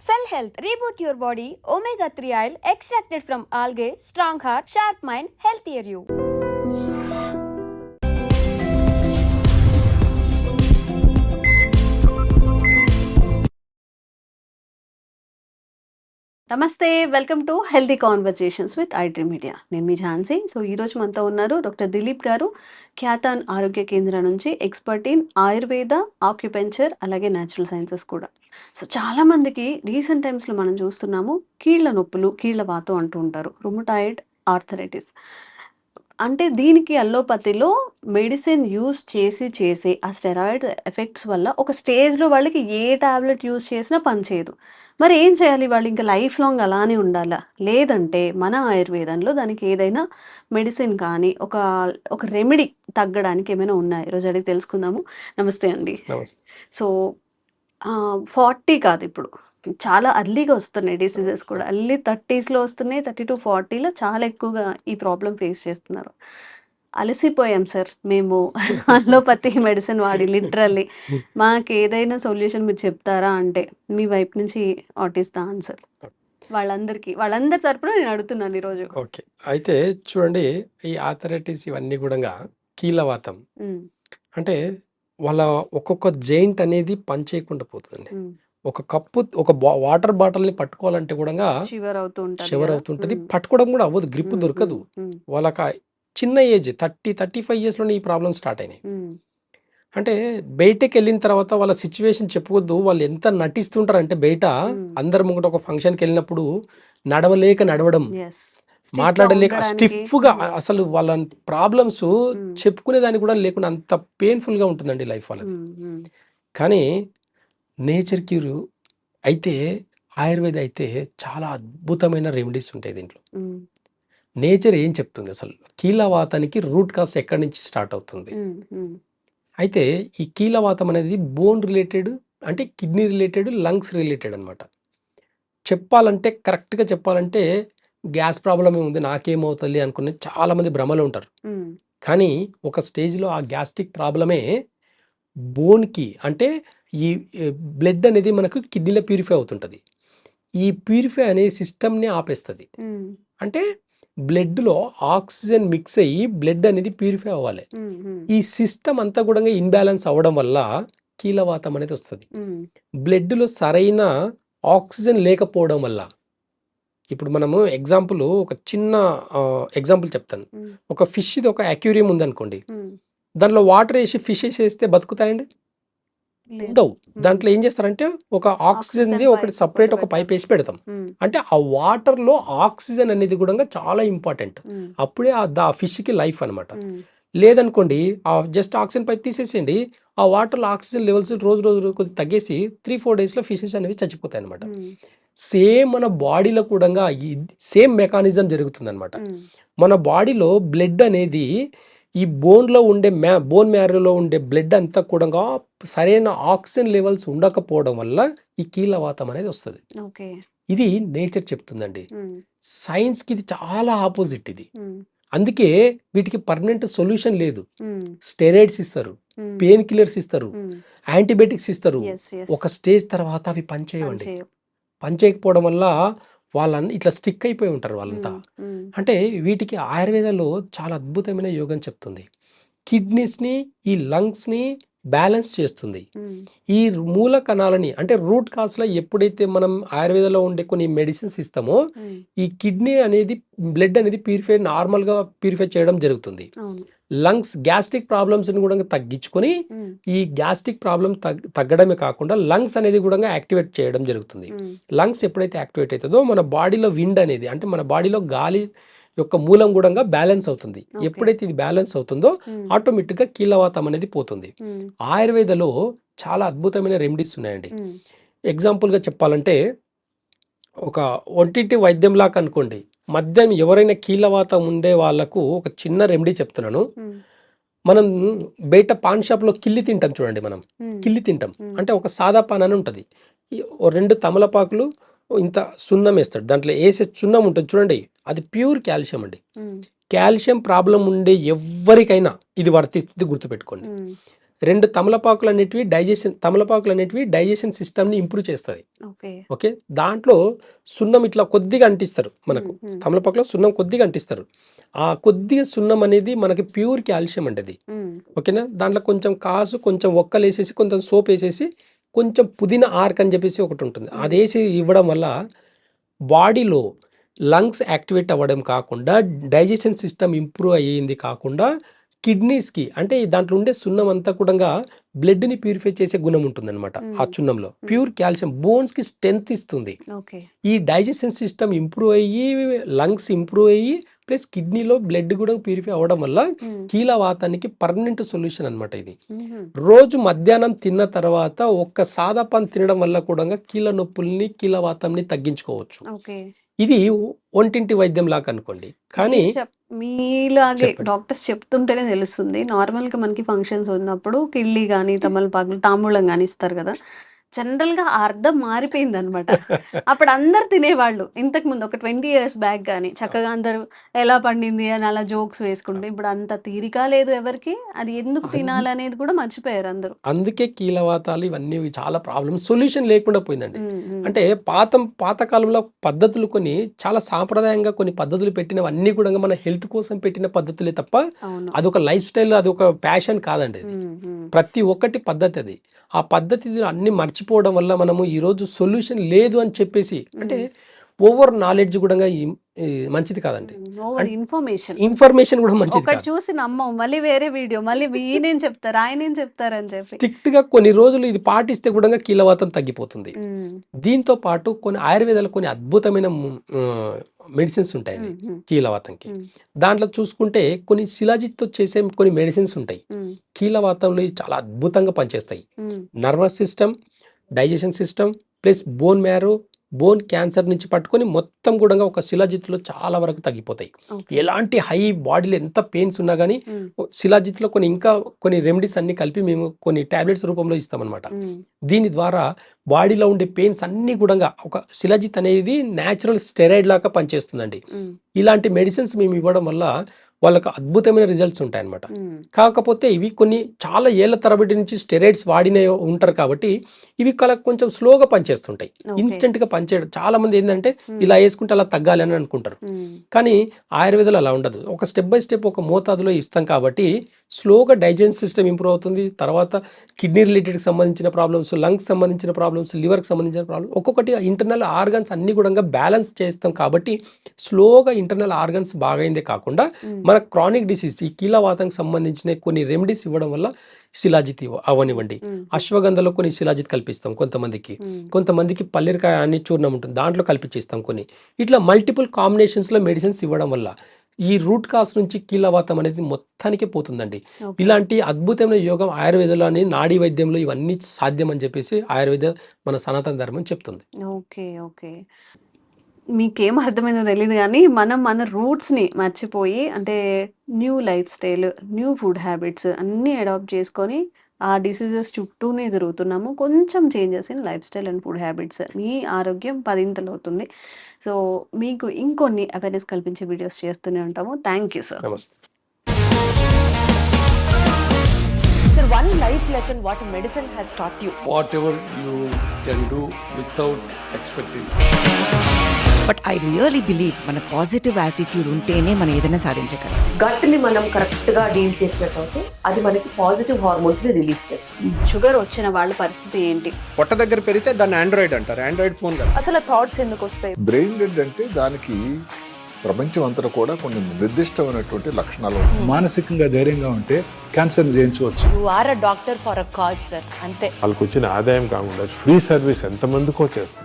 Cell Health, reboot your body, omega-3 oil extracted from algae, strong heart, sharp mind, healthier you. నమస్తే, welcome to healthy conversations with iDream media. నేను మీ Jhansi. So ఈరోజు మనతో ఉన్నారు doctor Dilip గారు, ఖ్యాతాన్ ఆరోగ్య కేంద్రం నుంచి ఎక్స్పర్ట్ ఇన్ ఆయుర్వేద, ఆక్యుపెంచర్, అలాగే న్యాచురల్ సైన్సెస్ కూడా. సో చాలామందికి రీసెంట్ టైమ్స్లో మనం చూస్తున్నాము కీళ్ళ నొప్పులు, కీళ్ళ వాతం అంటూ ఉంటారు, రుమటాయిడ్ ఆర్థరైటిస్. అంటే దీనికి అల్లోపతిలో మెడిసిన్ యూస్ చేసి ఆ స్టెరాయిడ్ ఎఫెక్ట్స్ వల్ల ఒక స్టేజ్లో వాళ్ళకి ఏ టాబ్లెట్ యూస్ చేసినా పనిచేయదు. మరి ఏం చేయాలి? వాళ్ళు ఇంకా లైఫ్ లాంగ్ అలానే ఉండాలా? లేదంటే మన ఆయుర్వేదంలో దానికి ఏదైనా మెడిసిన్ కానీ ఒక రెమెడీ తగ్గడానికి ఏమైనా ఉన్నాయా? ఈరోజు అడిగి తెలుసుకుందాము. నమస్తే అండి. నమస్తే. సో 40 కాదు, ఇప్పుడు చాలా అర్లీగా వస్తున్నాయి డిసీజెస్ కూడా. అర్లీ 30స్లో వస్తున్నాయి, 30 to 40లో చాలా ఎక్కువగా ఈ ప్రాబ్లం ఫేస్ చేస్తున్నారు. అలసిపోయాం సార్ మేము అలోపతి మెడిసిన్ వాడి లిటరల్లీ. మాకు ఏదైనా సొల్యూషన్ మీరు చెప్తారా అంటే మీ వైపు నుంచి వాట్ ఈస్ ద ఆన్సర్? వాళ్ళందరి తరపున నేను అడుగుతున్నాను ఈరోజు. ఓకే. అయితే చూడండి, ఈ ఆర్థరైటిస్ ఇవన్నీ కూడా కీళ్ళవాతం అంటే వాళ్ళ ఒక్కొక్క జాయింట్ అనేది పని చేయకుండా పోతుందండి. ఒక కప్పు ఒక వాటర్ బాటిల్ని పట్టుకోవాలంటే కూడా షివర్ షివర్ అవుతుంటది, పట్టుకోవడం కూడా అవ్వదు, గ్రిప్ దొరకదు. వాళ్ళకి చిన్న ఏజ్ 30-35 ఇయర్స్లోనే ఈ ప్రాబ్లమ్ స్టార్ట్ అయినాయి. అంటే బయటకు వెళ్ళిన తర్వాత వాళ్ళ సిచ్యువేషన్ చెప్పవద్దు, వాళ్ళు ఎంత నటిస్తుంటారు అంటే బయట అందరి ముంగట ఒక ఫంక్షన్కి వెళ్ళినప్పుడు నడవడం, మాట్లాడలేక స్టిఫ్గా, అసలు వాళ్ళ ప్రాబ్లమ్స్ చెప్పుకునేదానికి కూడా లేకుండా అంత పెయిన్ఫుల్గా ఉంటుందండి లైఫ్ వాళ్ళది. కానీ నేచర్ క్యూర్ అయితే, ఆయుర్వేద అయితే చాలా అద్భుతమైన రెమెడీస్ ఉంటాయి దీంట్లో. నేచర్ ఏం చెప్తుంది అసలు? కీళ్ళవాతానికి రూట్ కాజ్ ఎక్కడి నుంచి స్టార్ట్ అవుతుంది? అయితే ఈ కీళ్ళవాతం అనేది బోన్ రిలేటెడ్, అంటే కిడ్నీ రిలేటెడ్, లంగ్స్ రిలేటెడ్ అనమాట. కరెక్ట్గా చెప్పాలంటే గ్యాస్ ప్రాబ్లమే ఉంది, నాకేమవుతుంది అనుకునే చాలామంది భ్రమలో ఉంటారు. కానీ ఒక స్టేజ్లో ఆ గ్యాస్ట్రిక్ ప్రాబ్లమే బోన్కి, అంటే ఈ బ్లడ్ అనేది మనకు కిడ్నీలో ప్యూరిఫై అవుతుంటుంది. ఈ ప్యూరిఫై అనే సిస్టమ్ని ఆపేస్తుంది. అంటే బ్లడ్లో ఆక్సిజన్ మిక్స్ అయ్యి బ్లడ్ అనేది ప్యూరిఫై అవ్వాలి. ఈ సిస్టమ్ అంతా కూడా ఇన్బ్యాలెన్స్ అవ్వడం వల్ల కీళ్ళవాతం అనేది వస్తుంది. బ్లడ్లో సరైన ఆక్సిజన్ లేకపోవడం వల్ల, ఇప్పుడు మనము ఒక చిన్న ఎగ్జాంపుల్ చెప్తాను. ఒక ఫిష్ది ఒక అక్వేరియం ఉందనుకోండి, దానిలో వాటర్ వేసి ఫిషెస్ వేస్తే బతుకుతాయండి? ఉండవు. దాంట్లో ఏం చేస్తారంటే ఒక ఆక్సిజన్ది ఒకటి సపరేట్ ఒక పైప్ వేసి పెడతాం. అంటే ఆ వాటర్లో ఆక్సిజన్ అనేది కూడా చాలా ఇంపార్టెంట్. అప్పుడే ఆ ఫిష్కి లైఫ్ అనమాట. లేదనుకోండి, ఆ జస్ట్ ఆక్సిజన్ పైప్ తీసేసేయండి, ఆ వాటర్లో ఆక్సిజన్ లెవెల్స్ రోజు కొద్దిగా తగ్గేసి 3-4 డేస్లో ఫిషెస్ అనేవి చచ్చిపోతాయి అనమాట. సేమ్ మన బాడీలో కూడా సేమ్ మెకానిజం జరుగుతుంది అనమాట. మన బాడీలో బ్లడ్ అనేది ఈ బోన్లో ఉండే బోన్ మ్యారోలో ఉండే బ్లడ్ అంతా కూడా సరైన ఆక్సిజన్ లెవెల్స్ ఉండకపోవడం వల్ల ఈ కీళ్ళవాతం అనేది వస్తుంది. ఇది నేచర్ చెప్తుందండి. సైన్స్కి ఇది చాలా ఆపోజిట్ ఇది. అందుకే వీటికి పర్మనెంట్ సొల్యూషన్ లేదు. స్టెరాయిడ్స్ ఇస్తారు, పెయిన్ కిల్లర్స్ ఇస్తారు, యాంటీబయాటిక్స్ ఇస్తారు. ఒక స్టేజ్ తర్వాత అవి పనిచేయకపోవడం వల్ల వాళ్ళని ఇట్లా స్టిక్ అయిపోయి ఉంటారు వాళ్ళంతా. అంటే వీటికి ఆయుర్వేదంలో చాలా అద్భుతమైన యోగం చెప్తుంది. కిడ్నీస్ని, ఈ లంగ్స్ని బ్యాలెన్స్ చేస్తుంది. ఈ మూల కణాలని, అంటే రూట్ కాజ్లో ఎప్పుడైతే మనం ఆయుర్వేదంలో ఉండే కొన్ని మెడిసిన్స్ ఇస్తామో, ఈ కిడ్నీ అనేది బ్లడ్ అనేది నార్మల్గా ప్యూరిఫై చేయడం జరుగుతుంది. లంగ్స్ గ్యాస్ట్రిక్ ప్రాబ్లమ్స్ని కూడా తగ్గించుకొని, ఈ గ్యాస్ట్రిక్ ప్రాబ్లమ్ తగ్గడమే కాకుండా లంగ్స్ అనేది కూడా యాక్టివేట్ చేయడం జరుగుతుంది. లంగ్స్ ఎప్పుడైతే యాక్టివేట్ అవుతుందో మన బాడీలో విండ్ అనేది, అంటే మన బాడీలో గాలి యొక్క మూలం కూడా బ్యాలెన్స్ అవుతుంది. ఎప్పుడైతే ఇది బ్యాలెన్స్ అవుతుందో ఆటోమేటిక్గా కీళ్ళవాతం అనేది పోతుంది. ఆయుర్వేదలో చాలా అద్భుతమైన రెమెడీస్ ఉన్నాయండి. ఎగ్జాంపుల్గా చెప్పాలంటే, ఒక ఒంటింటి వైద్యంలాగా అనుకోండి, మధ్యాహ్నం ఎవరైనా కీళ్ళవాతం ఉండే వాళ్ళకు ఒక చిన్న రెమెడీ చెప్తున్నాను. మనం బయట పాన్ షాప్లో కిల్లి తింటాం చూడండి, మనం కిల్లి తింటాం అంటే ఒక సాదా పాన్ అని ఉంటుంది. 2 తమలపాకులు, ఇంత సున్నం వేస్తాడు, దాంట్లో వేసే సున్నం ఉంటుంది చూడండి, అది ప్యూర్ కాల్షియం అండి. కాల్షియం ప్రాబ్లం ఉండే ఎవరికైనా ఇది వర్తిస్తుంది, గుర్తుపెట్టుకోండి. 2 తమలపాకులు అనేటివి డైజెషన్ సిస్టమ్ని ఇంప్రూవ్ చేస్తుంది. ఓకే. ఓకే, దాంట్లో సున్నం ఇట్లా కొద్దిగా అంటిస్తారు మనకు. తమలపాకులో సున్నం కొద్దిగా అంటిస్తారు. ఆ కొద్దిగా సున్నం అనేది మనకి ప్యూర్ కాల్షియం అండి అది. ఓకేనా, దాంట్లో కొంచెం కొంచెం ఒక్కలు వేసేసి కొంచెం సోప్ వేసేసి కొంచెం పుదీనా ఆర్క్ అని చెప్పేసి ఒకటి ఉంటుంది, అది వేసి ఇవ్వడం వల్ల బాడీలో లంగ్స్ యాక్టివేట్ అవ్వడం కాకుండా డైజెషన్ సిస్టమ్ ఇంప్రూవ్ అయ్యింది కాకుండా కిడ్నీస్కి అంటే దాంట్లో ఉండే సున్నం అంతా కూడా బ్లడ్ని ప్యూరిఫై చేసే గుణం ఉంటుందన్నమాట. ఆ చున్నంలో ప్యూర్ కాల్షియం బోన్స్కి స్ట్రెంత్ ఇస్తుంది. ఈ డైజెషన్ సిస్టమ్ ఇంప్రూవ్ అయ్యి లంగ్స్ ఇంప్రూవ్ అయ్యి ప్లస్ కిడ్నీలో బ్లడ్ కూడా ప్యూరిఫై అవ్వడం వల్ల కీలవాతానికి పర్మనెంట్ సొల్యూషన్ అనమాట ఇది. రోజు మధ్యాహ్నం తిన్న తర్వాత ఒక్క సాదా పాన్ తినడం వల్ల కూడా కీళ్ళ నొప్పుల్ని కీలవాతంని తగ్గించుకోవచ్చు. ఇది ఒంటింటి వైద్యం లాగా అనుకోండి. కానీ మీలాగే డాక్టర్స్ చెప్తుంటేనే తెలుస్తుంది. నార్మల్గా మనకి ఫంక్షన్స్ ఉన్నప్పుడు కిళ్ళి కానీ తమలపాకులు తాంబూలం కానీ ఇస్తారు కదా, జనరల్ గా అర్థం మారిపోయింది అనమాట. అప్పుడు అందరు తినేవాళ్ళు ఇంతకు ముందు ఒక 20 years బ్యాక్ కానీ చక్కగా అందరూ ఎలా పండింది అని అలా జోక్స్ వేసుకుంటే, ఇప్పుడు అంత తీరిక లేదు ఎవరికి, అది ఎందుకు తినాలనేది కూడా మర్చిపోయారు అందరూ. అందుకే కీలవాతాలు ఇవన్నీ చాలా ప్రాబ్లమ్స్ సొల్యూషన్ లేకుండా పోయిందండి. అంటే పాతకాలంలో పద్ధతులు కొన్ని చాలా సాంప్రదాయంగా కొన్ని పద్ధతులు పెట్టినవన్నీ కూడా మన హెల్త్ కోసం పెట్టిన పద్ధతులే తప్ప అదొక లైఫ్ స్టైల్, అదొక ప్యాషన్ కాదండి. ప్రతి ఒక్కటి పద్ధతి, అది ఆ పద్ధతి అన్ని మర్చిపోవడం వల్ల మనము ఈరోజు సొల్యూషన్ లేదు అని చెప్పేసి, అంటే ఓవర్ నాలెడ్జ్ కూడా మంచిది కాదండి. ఇన్ఫర్మేషన్ కూడా మంచిది కాదు. చూసి నమ్మం, మళ్ళీ వేరే వీడియో, మళ్ళీ ఈయనేం చెప్తారు ఆయనేం చెప్తారని చెప్పి స్ట్రిక్ట్ గా కొన్ని రోజులు ఇది పాటిస్తే కూడా కీలవాతం తగ్గిపోతుంది. దీంతో పాటు కొన్ని ఆయుర్వేదాలు కొన్ని అద్భుతమైన మెడిసిన్స్ ఉంటాయండి కీలవాతంకి. దాంట్లో చూసుకుంటే కొన్ని శిలాజిత్తో చేసే కొన్ని మెడిసిన్స్ ఉంటాయి కీలవాతంలో, చాలా అద్భుతంగా పనిచేస్తాయి. Nervous system, digestion system plus bone marrow, bone cancer నుంచి పట్టుకొని మొత్తం కూడా ఒక శిలాజిత్తులో చాలా వరకు తగ్గిపోతాయి. ఎలాంటి హై బాడీలో ఎంత పెయిన్స్ ఉన్నా కానీ శిలాజిత్తులో కొన్ని రెమెడీస్ అన్ని కలిపి మేము కొన్ని టాబ్లెట్స్ రూపంలో ఇస్తామన్నమాట. దీని ద్వారా బాడీలో ఉండే పెయిన్స్ అన్ని కూడా ఒక శిలాజిత్ అనేది న్యాచురల్ స్టెరాయిడ్ లాగా పనిచేస్తుందండి. ఇలాంటి మెడిసిన్స్ మేము ఇవ్వడం వల్ల వాళ్ళకు అద్భుతమైన రిజల్ట్స్ ఉంటాయి అన్నమాట. కాకపోతే ఇవి కొన్ని చాలా ఏళ్ల తరబడి నుంచి స్టెరాయిడ్స్ వాడినే ఉంటారు కాబట్టి ఇవి కొంచెం స్లోగా పనిచేస్తుంటాయి, ఇన్స్టెంట్ గా పనిచేయడం. చాలా మంది ఏంటంటే ఇలా వేసుకుంటే అలా తగ్గాలి అని అనుకుంటారు, కానీ ఆయుర్వేదంలో అలా ఉండదు. ఒక స్టెప్ బై స్టెప్ ఒక మోతాదులో ఇస్తాం కాబట్టి స్లోగా డైజెషన్ సిస్టమ్ ఇంప్రూవ్ అవుతుంది. తర్వాత కిడ్నీ రిలేటెడ్కి సంబంధించిన ప్రాబ్లమ్స్, లంగ్స్ సంబంధించిన ప్రాబ్లమ్స్, లివర్కి సంబంధించిన ప్రాబ్లమ్స్, ఒక్కొక్కటి ఇంటర్నల్ ఆర్గన్స్ అన్ని కూడా బ్యాలెన్స్ చేస్తాం కాబట్టి స్లోగా ఇంటర్నల్ ఆర్గన్స్ బాగైందే కాకుండా మన క్రానిక్ డిసీజ్ ఈ కీలవాతానికి సంబంధించిన కొన్ని రెమెడీస్ ఇవ్వడం వల్ల శిలాజిత్ అవనివ్వండి, అశ్వగంధలో కొన్ని శిలాజిత్ కల్పిస్తాం కొంతమందికి పల్లిరికాయ అని చూర్ణం ఉంటుంది దాంట్లో కల్పించేస్తాం కొన్ని. ఇట్లా మల్టిపుల్ కాంబినేషన్స్లో మెడిసిన్స్ ఇవ్వడం వల్ల ఈ రూట్ కాస్ నుంచి కీలవాతం అనేది మొత్తానికే పోతుందండి. ఇలాంటి అద్భుతమైన యోగం ఆయుర్వేదంలోని నాడీ వైద్యంలో ఇవన్నీ సాధ్యం అని చెప్పేసి ఆయుర్వేద మన సనాతన ధర్మం చెప్తుంది. ఓకే, మీకేం అర్థమైందో తెలియదు కానీ మన రూట్స్ని మర్చిపోయి, అంటే new lifestyle, new food habits అన్నీ అడాప్ట్ చేసుకొని ఆ డిసీజెస్ చుట్టూనే తిరుగుతున్నాము. కొంచెం changes in lifestyle and food habits, మీ ఆరోగ్యం 10 అవుతుంది. సో మీకు ఇంకొన్ని అవేర్నెస్ కల్పించే వీడియోస్ చేస్తూనే ఉంటాము. Thank you sir. Sir, one life lesson what medicine has taught you. Whatever you can do without expecting. But I really believe మన positive attitude ఉంటేనే మనం ఏదైనా సాధించగలం. గట్ని మనం కరెక్ట్ గా డీల్ చేసినట్లయితే అది మనకి పాజిటివ్ హార్మోన్స్ ని రిలీజ్ చేస్తుంది. షుగర్ వచ్చిన వాళ్ళ పరిస్థితి ఏంటి? పొట్ట దగ్గర పెరిగితే దాన్ని ఆండ్రాయిడ్ అంటారు, ఆండ్రాయిడ్ ఫోన్ కదా. అసలు థాట్స్ ఎందుకు వస్తాయి? బ్రెయిన్ డెడ్ అంటే దానికి ప్రపంచం అంతా కూడా కొన్ని నిర్దిష్టమైనటువంటి లక్షణాలు ఉంటాయి. మానసికంగా ధైర్యంగా ఉంటే క్యాన్సర్ జయించవచ్చు. You are a doctor for a cause sir, అంతే. వాళ్ళకి వచ్చిన ఆదాయం కాకుండా ఫ్రీ సర్వీస్ ఎంతమందికో చేస్తుంది.